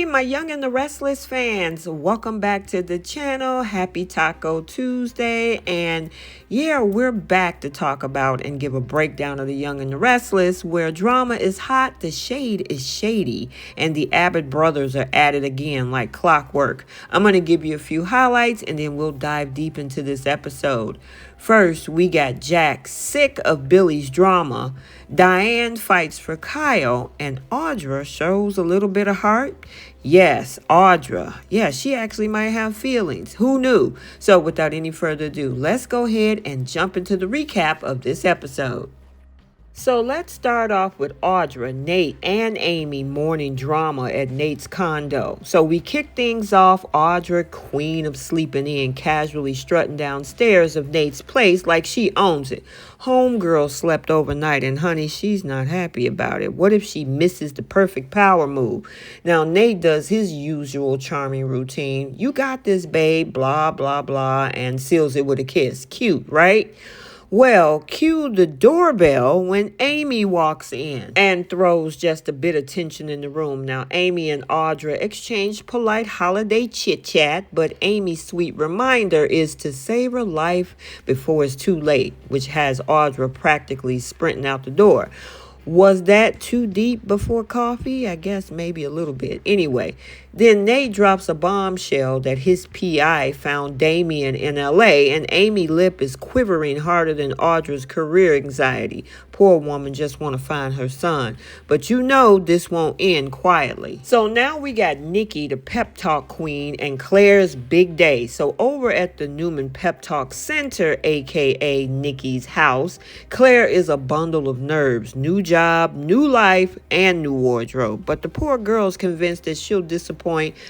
my Young and the Restless fans. Welcome back to the channel. Happy Taco Tuesday. And yeah, we're back to talk about and give a breakdown of the Young and the Restless, where drama is hot, the shade is shady, and the Abbott brothers are at it again like clockwork. I'm going to give you a few highlights and then we'll dive deep into this episode. First, we got Jack sick of Billy's drama. Diane fights for Kyle, and Audra shows a little bit of heart. Yes, Audra. Yeah, she actually might have feelings. Who knew? So without any further ado, let's go ahead and jump into the recap of this episode. So let's start off with Audra, Nate, and Amy morning drama at Nate's condo. So we kick things off, Audra, queen of sleeping in, casually strutting downstairs of Nate's place like she owns it. Homegirl slept overnight and honey, she's not happy about it. What if she misses the perfect power move? Now Nate does his usual charming routine. You got this, babe, blah, blah, blah, and seals it with a kiss. Cute, right? Well, cue the doorbell when Amy walks in and throws just a bit of tension in the room. Now, Amy and Audra exchange polite holiday chit-chat, but Amy's sweet reminder is to savor life before it's too late, which has Audra practically sprinting out the door. Was that too deep before coffee? I guess maybe a little bit. Anyway, then Nate drops a bombshell that his PI found Damien in LA, and Amy lip is quivering harder than Audra's career anxiety. Poor woman just want to find her son. But you know this won't end quietly. So now we got Nikki, the pep talk queen, and Claire's big day. So over at the Newman Pep Talk Center, aka Nikki's house, Claire is a bundle of nerves. New job, new life, and new wardrobe. But the poor girl's convinced that she'll disappoint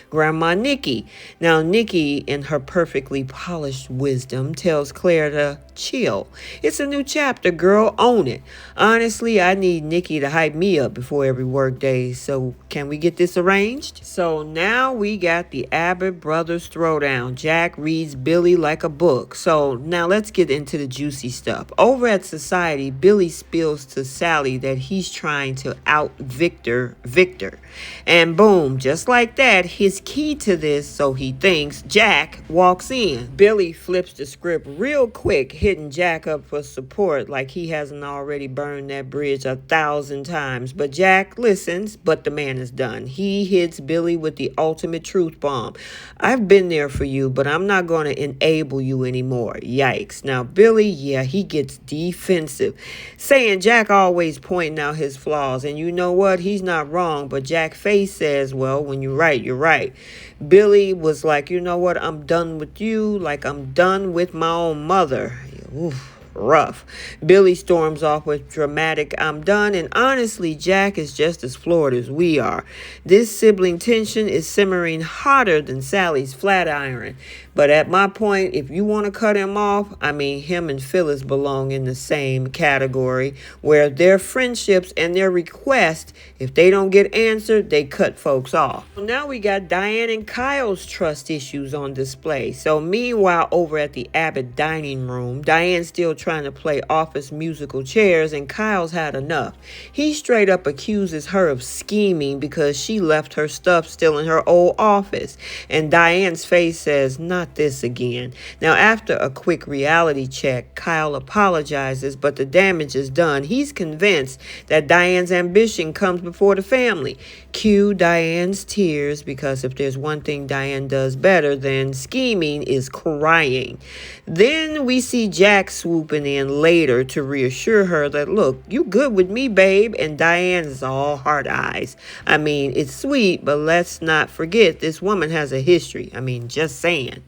Grandma Nikki. Now Nikki, in her perfectly polished wisdom, tells Claire to chill. It's a new chapter, girl. Own it. Honestly, I need Nikki to hype me up before every work day. So can we get this arranged? So now we got the Abbott brothers throwdown. Jack reads Billy like a book. So now let's get into the juicy stuff. Over at Society, Billy spills to Sally that he's trying to out Victor. And boom, just like that, his key to this, so he thinks, Jack walks in. Billy flips the script real quick, hitting Jack up for support like he hasn't already burned that bridge 1,000 times. But Jack listens, but the man is done. He hits Billy with the ultimate truth bomb. I've been there for you, but I'm not going to enable you anymore. Yikes. Now Billy, yeah, he gets defensive, saying Jack always pointing out his flaws. And you know what? He's not wrong, but Jack face says, well, when you're right, you're right. Billy was like, you know what? I'm done with you like I'm done with my own mother. Oof. Rough. Billy storms off with dramatic I'm done, and honestly Jack is just as floored as we are. This sibling tension is simmering hotter than Sally's flat iron. But at my point, if you want to cut him off, I mean, him and Phyllis belong in the same category, where their friendships and their requests, if they don't get answered, they cut folks off. Now we got Diane and Kyle's trust issues on display. So meanwhile, over at the Abbott dining room, Diane's still trying to play office musical chairs, and Kyle's had enough. He straight up accuses her of scheming because she left her stuff still in her old office. And Diane's face says, not this again. Now, after a quick reality check, Kyle apologizes, but the damage is done. He's convinced that Diane's ambition comes before the family. Cue Diane's tears, because if there's one thing Diane does better than scheming is crying. Then we see Jack swooping in later to reassure her that, look, you good with me, babe, and Diane is all hard eyes. I mean, it's sweet, but let's not forget this woman has a history. I mean, just saying.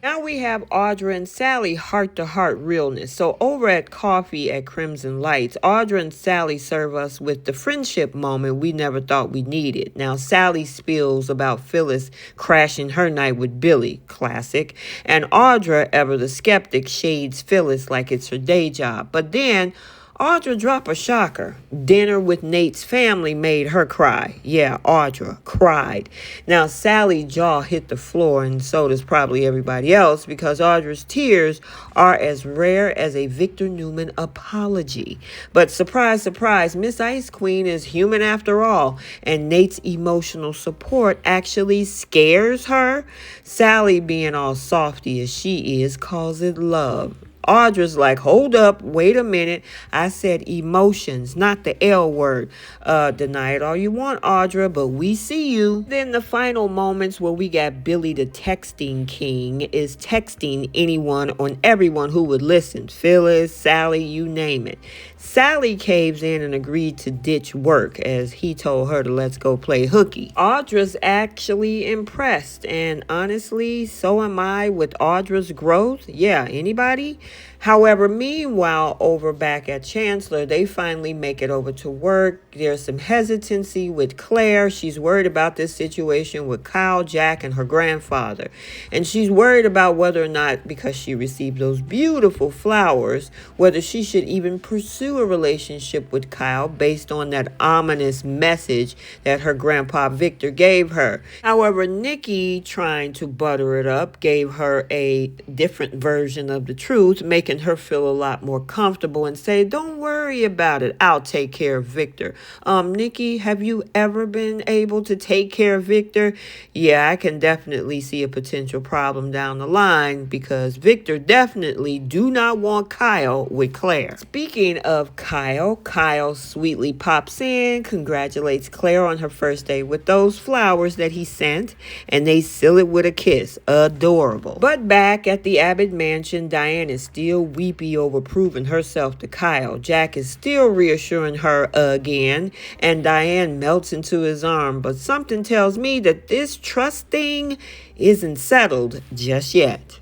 Now we have Audra and Sally heart-to-heart realness. So over at Coffee at Crimson Lights, Audra and Sally serve us with the friendship moment we never thought we needed. Now Sally spills about Phyllis crashing her night with Billy, classic. And Audra, ever the skeptic, shades Phyllis like it's her day job. But then Audra, drop a shocker. Dinner with Nate's family made her cry. Yeah, Audra cried. Now, Sally's jaw hit the floor, and so does probably everybody else, because Audra's tears are as rare as a Victor Newman apology. But surprise, surprise, Miss Ice Queen is human after all, and Nate's emotional support actually scares her. Sally, being all softy as she is, calls it love. Audra's like, hold up, wait a minute. I said emotions, not the L word. Deny it all you want, Audra, but we see you. Then the final moments where we got Billy the texting king is texting anyone on everyone who would listen. Phyllis, Sally, you name it. Sally caves in and agreed to ditch work as he told her to let's go play hooky. Audra's actually impressed, and honestly, so am I with Audra's growth. Yeah, anybody? However, meanwhile, over back at Chancellor, they finally make it over to work. There's some hesitancy with Claire. She's worried about this situation with Kyle, Jack, and her grandfather. And she's worried about whether or not, because she received those beautiful flowers, whether she should even pursue a relationship with Kyle based on that ominous message that her grandpa Victor gave her. However, Nikki, trying to butter it up, gave her a different version of the truth, making her feel a lot more comfortable and say, don't worry about it. I'll take care of Victor. Nikki, have you ever been able to take care of Victor? Yeah, I can definitely see a potential problem down the line because Victor definitely do not want Kyle with Claire. Speaking of Kyle, Kyle sweetly pops in, congratulates Claire on her first day with those flowers that he sent, and they seal it with a kiss. Adorable. But back at the Abbott mansion, Diane is still weepy over proving herself to Kyle. Jack is still reassuring her again, and Diane melts into his arm, but something tells me that this trust thing isn't settled just yet.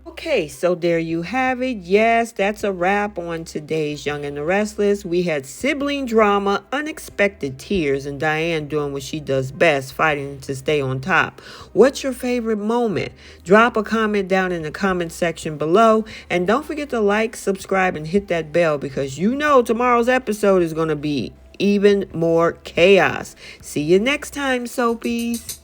Okay, so there you have it. Yes, that's a wrap on today's Young and the Restless. We had sibling drama, unexpected tears, and Diane doing what she does best, fighting to stay on top. What's your favorite moment? Drop a comment down in the comment section below. And don't forget to like, subscribe, and hit that bell because you know tomorrow's episode is going to be even more chaos. See you next time, Soapies.